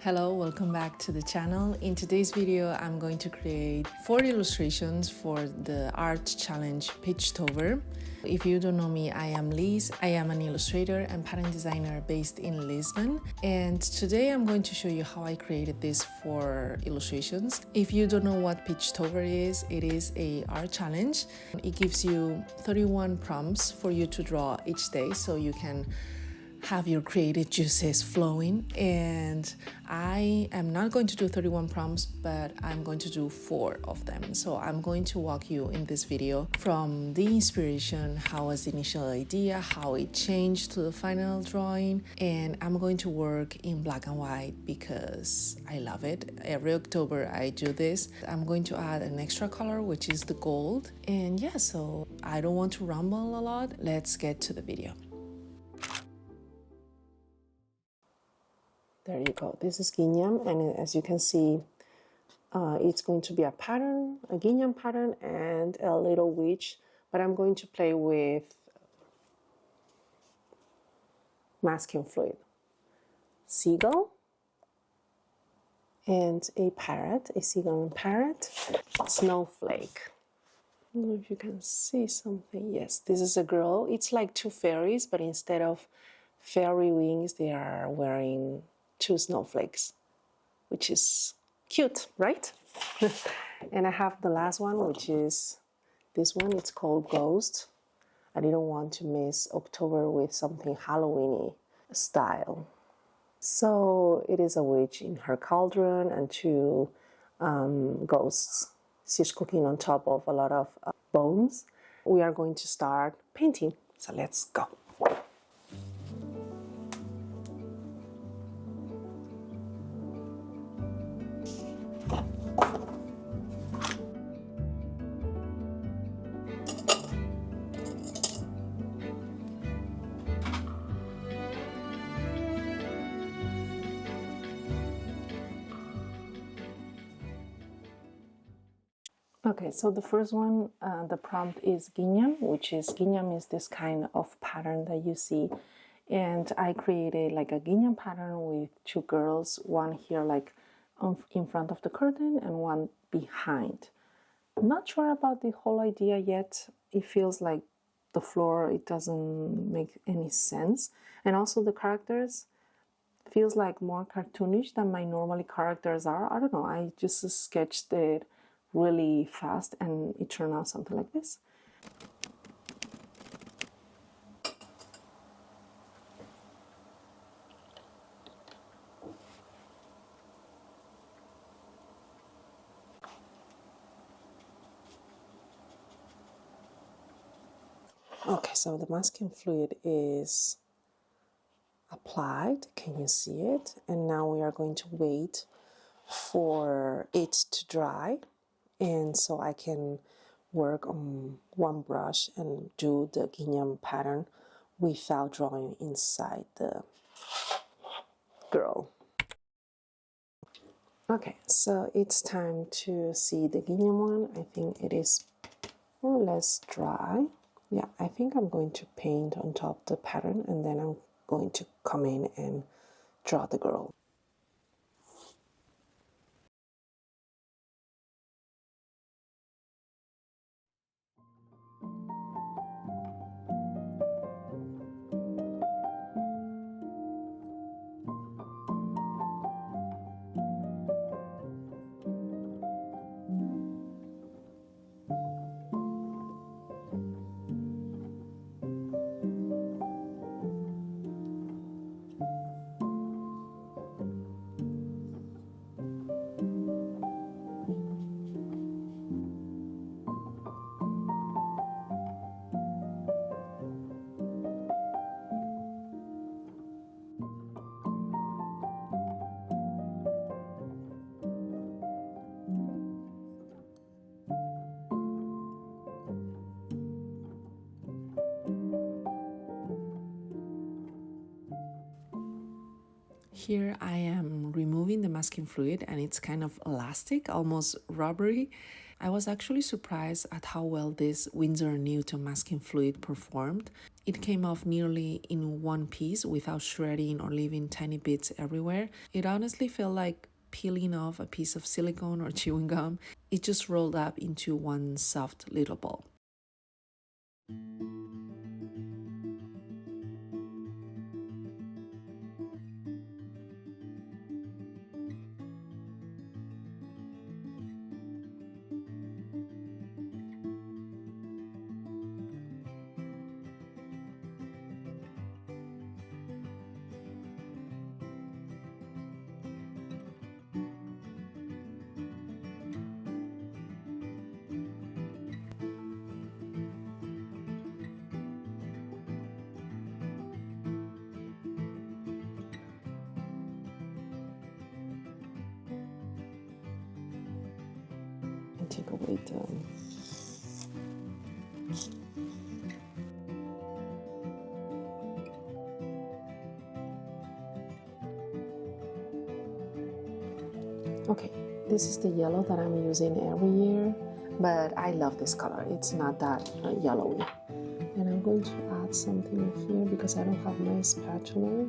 Hello, welcome back to the channel. In today's video, I'm going to create 4 illustrations for the art challenge Peachtober. If you don't know me, I am Liz. I am an illustrator and pattern designer based in Lisbon. And today I'm going to show you how I created these 4 illustrations. If you don't know what Peachtober is, it is a art challenge. It gives you 31 prompts for you to draw each day so you can have your creative juices flowing. And I am not going to do 31 prompts, but I'm going to do 4 of them. So I'm going to walk you in this video from the inspiration, how was the initial idea, how it changed to the final drawing, and I'm going to work in black and white because I love it. Every October I do this. I'm going to add an extra color, which is the gold. And yeah, so I don't want to ramble a lot. Let's get to the video. There you go. This is Gingham, and as you can see, it's going to be a pattern, a Gingham pattern, and a little witch. But I'm going to play with masking fluid, seagull, and a parrot, a seagull and parrot, snowflake. I don't know if you can see something. Yes, this is a girl. It's like 2 fairies, but instead of fairy wings, they are wearing 2 snowflakes, which is cute, right? And I have the last one, which is this one. It's called Ghost. I didn't want to miss October with something Halloween-y style. So it is a witch in her cauldron and 2 ghosts. She's cooking on top of a lot of bones. We are going to start painting. So let's go. Okay, so the first one, the prompt is Gingham, which is Gingham is this kind of pattern that you see. And I created like a Gingham pattern with 2 girls, one here like in front of the curtain and one behind. I'm not sure about the whole idea yet. It feels like the floor, it doesn't make any sense. And also the characters feels like more cartoonish than my normally characters are. I don't know, I just sketched it really fast and it turned out something like this. Okay, so the masking fluid is applied. Can you see it? And now we are going to wait for it to dry, and so I can work on one brush and do the Gingham pattern without drawing inside the girl. Okay, so it's time to see the Gingham one. I think it is more or less dry. Yeah, I think I'm going to paint on top the pattern and then I'm going to come in and draw the girl. Here I am removing the masking fluid and it's kind of elastic, almost rubbery. I was actually surprised at how well this Winsor Newton masking fluid performed. It came off nearly in one piece without shredding or leaving tiny bits everywhere. It honestly felt like peeling off a piece of silicone or chewing gum. It just rolled up into one soft little ball. And take away the Okay, this is the yellow that I'm using every year, but I love this color. It's not that yellowy. And I'm going to add something here because I don't have my spatula.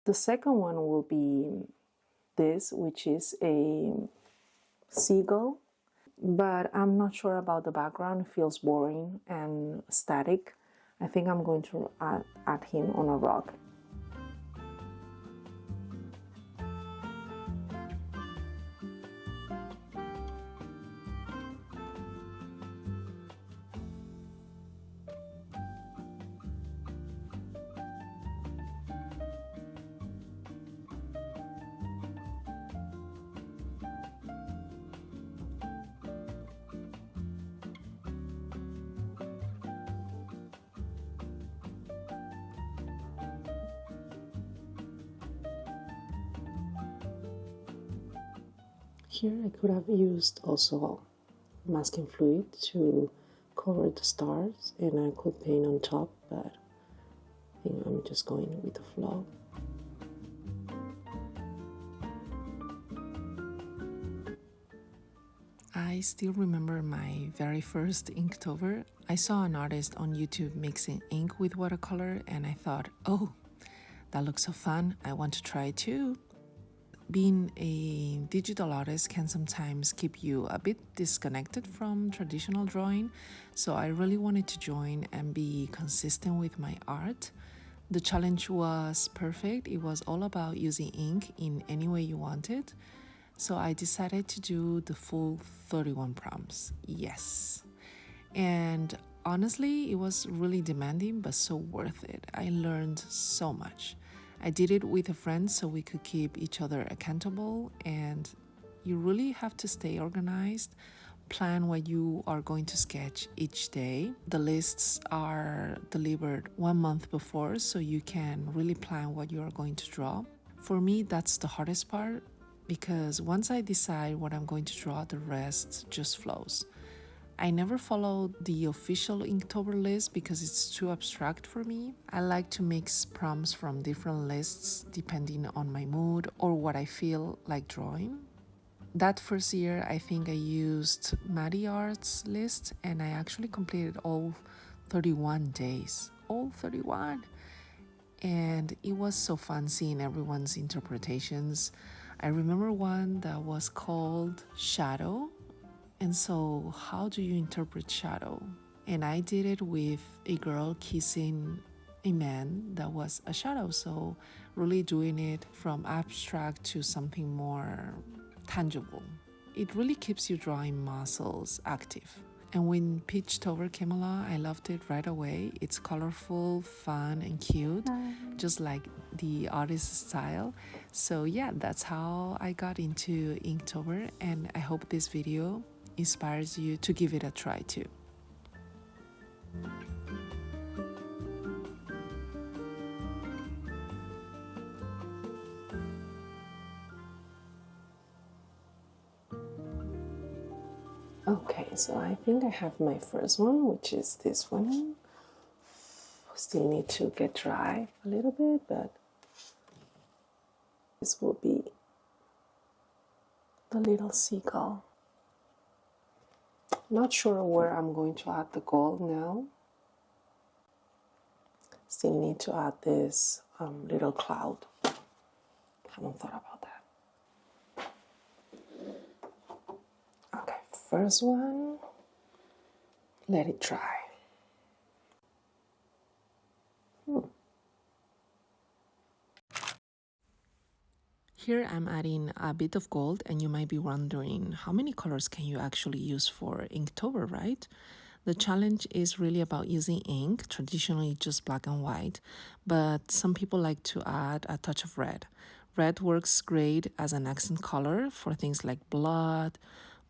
The second one will be this, which is a seagull, but I'm not sure about the background. It feels boring and static. I think I'm going to add him on a rock. Here I could have used also masking fluid to cover the stars, and I could paint on top, but I think I'm just going with the flow. I still remember my very first Inktober. I saw an artist on YouTube mixing ink with watercolor, and I thought, oh, that looks so fun, I want to try it too. Being a digital artist can sometimes keep you a bit disconnected from traditional drawing, so I really wanted to join and be consistent with my art. The challenge was perfect. It was all about using ink in any way you wanted. So I decided to do the full 31 prompts. Yes. And honestly, it was really demanding, but so worth it. I learned so much. I did it with a friend so we could keep each other accountable, and you really have to stay organized. Plan what you are going to sketch each day. The lists are delivered 1 month before, so you can really plan what you are going to draw. For me, that's the hardest part, because once I decide what I'm going to draw, the rest just flows. I never follow the official Inktober list because it's too abstract for me. I like to mix prompts from different lists depending on my mood or what I feel like drawing. That first year, I think I used Maddie Art's list, and I actually completed all 31 days. All 31! And it was so fun seeing everyone's interpretations. I remember one that was called Shadow. And so, how do you interpret shadow? And I did it with a girl kissing a man that was a shadow. So really doing it from abstract to something more tangible. It really keeps your drawing muscles active. And when Peachtober came along, I loved it right away. It's colorful, fun, and cute, just like the artist's style. So yeah, that's how I got into Inktober, and I hope this video inspires you to give it a try too. Okay, so I think I have my first one, which is this one. Still need to get dry a little bit, but this will be the little seagull. Not sure where I'm going to add the gold now. Still need to add this little cloud. Haven't thought about that. Okay, first one, let it dry. Here I'm adding a bit of gold, and you might be wondering how many colors can you actually use for Inktober, right? The challenge is really about using ink, traditionally just black and white, but some people like to add a touch of red. Red works great as an accent color for things like blood,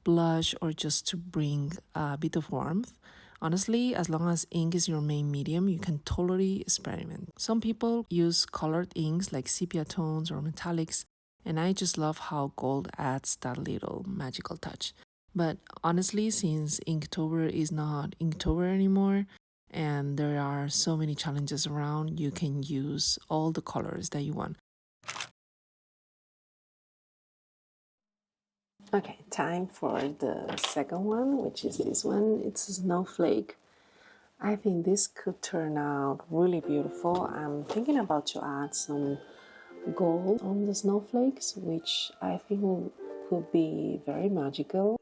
blush, or just to bring a bit of warmth. Honestly, as long as ink is your main medium, you can totally experiment. Some people use colored inks like sepia tones or metallics, and I just love how gold adds that little magical touch. But honestly, since Inktober is not Inktober anymore, and there are so many challenges around, you can use all the colors that you want. Okay, time for the second one, which is this one. It's a Snowflake. I think this could turn out really beautiful. I'm thinking about to add some gold on the snowflakes, which I think could be very magical.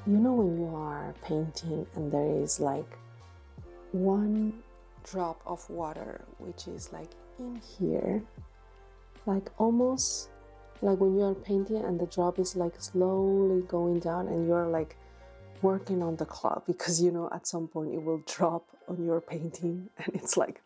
You know when you are painting and there is like one drop of water which is like in here, like almost like when you are painting and the drop is like slowly going down and you're like working on the cloth because you know at some point it will drop on your painting and it's like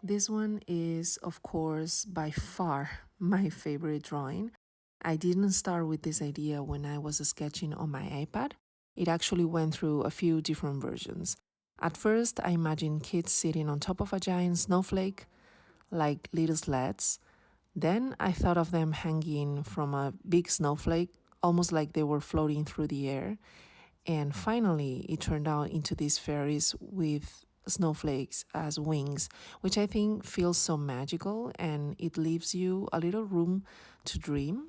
This one is, of course, by far my favorite drawing. I didn't start with this idea when I was sketching on my iPad. It actually went through a few different versions. At first, I imagined kids sitting on top of a giant snowflake, like little sleds. Then I thought of them hanging from a big snowflake, almost like they were floating through the air. And finally, it turned out into these fairies with snowflakes as wings, which I think feels so magical and it leaves you a little room to dream.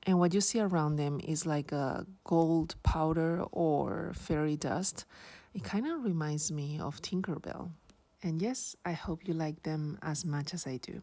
And what you see around them is like a gold powder or fairy dust. It kind of reminds me of Tinkerbell. And yes, I hope you like them as much as I do.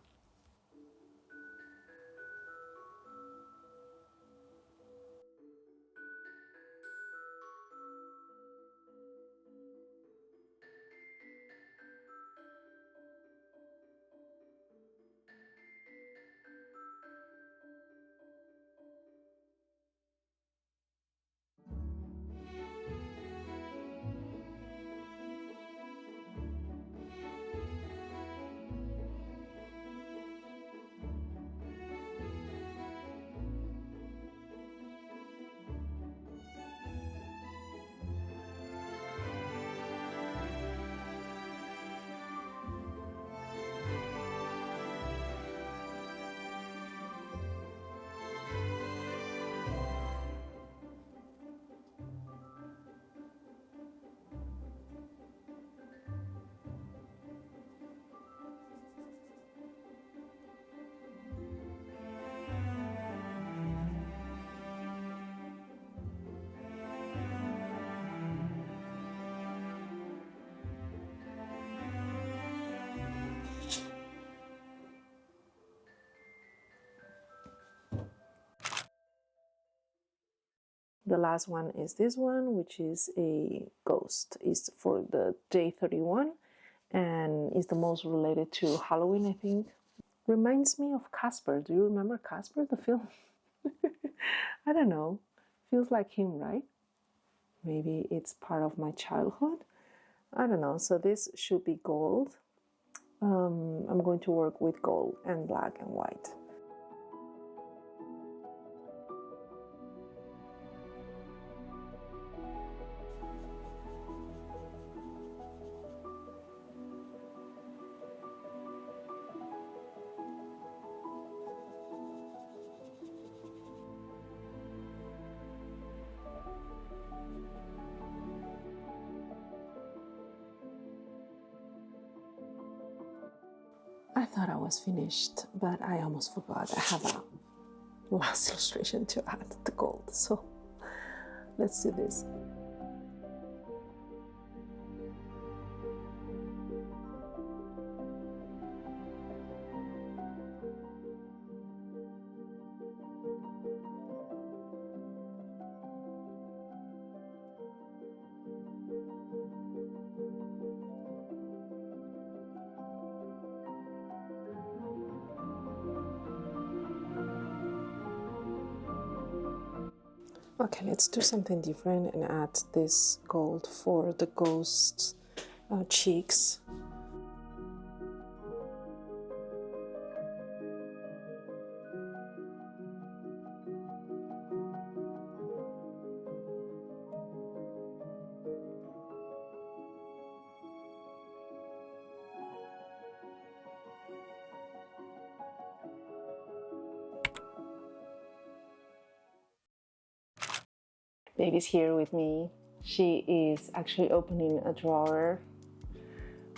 The last one is this one, which is a ghost. It's for the day 31 and is the most related to Halloween, I think. Reminds me of Casper. Do you remember Casper, the film? I don't know. Feels like him, right? Maybe it's part of my childhood. I don't know. So this should be gold. I'm going to work with gold and black and white. I thought I was finished, but I almost forgot. I have a last illustration to add the gold. So let's do this. Okay, let's do something different and add this gold for the ghost's cheeks. Baby's here with me. She is actually opening a drawer,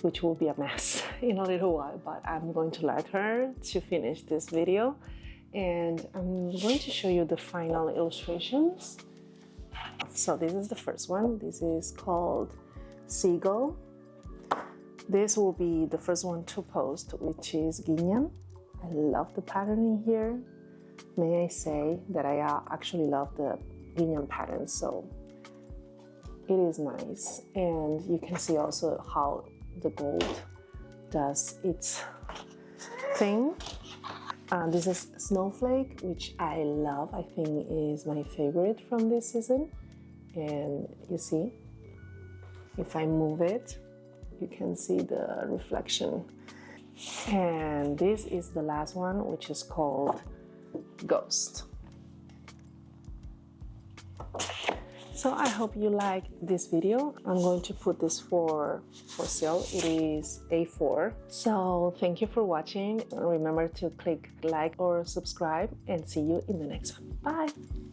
which will be a mess in a little while, but I'm going to let her to finish this video. And I'm going to show you the final illustrations. So this is the first one. This is called Seagull. This will be the first one to post, which is Gingham. I love the patterning here. May I say that I actually love the Gingham pattern, so it is nice. And you can see also how the gold does its thing. This is Snowflake, which I love. I think is my favorite from this season. And you see, if I move it, you can see the reflection. And this is the last one, which is called Ghost. So I hope you like this video. I'm going to put this for sale. It is A4. So thank you for watching. Remember to click like or subscribe and see you in the next one. Bye.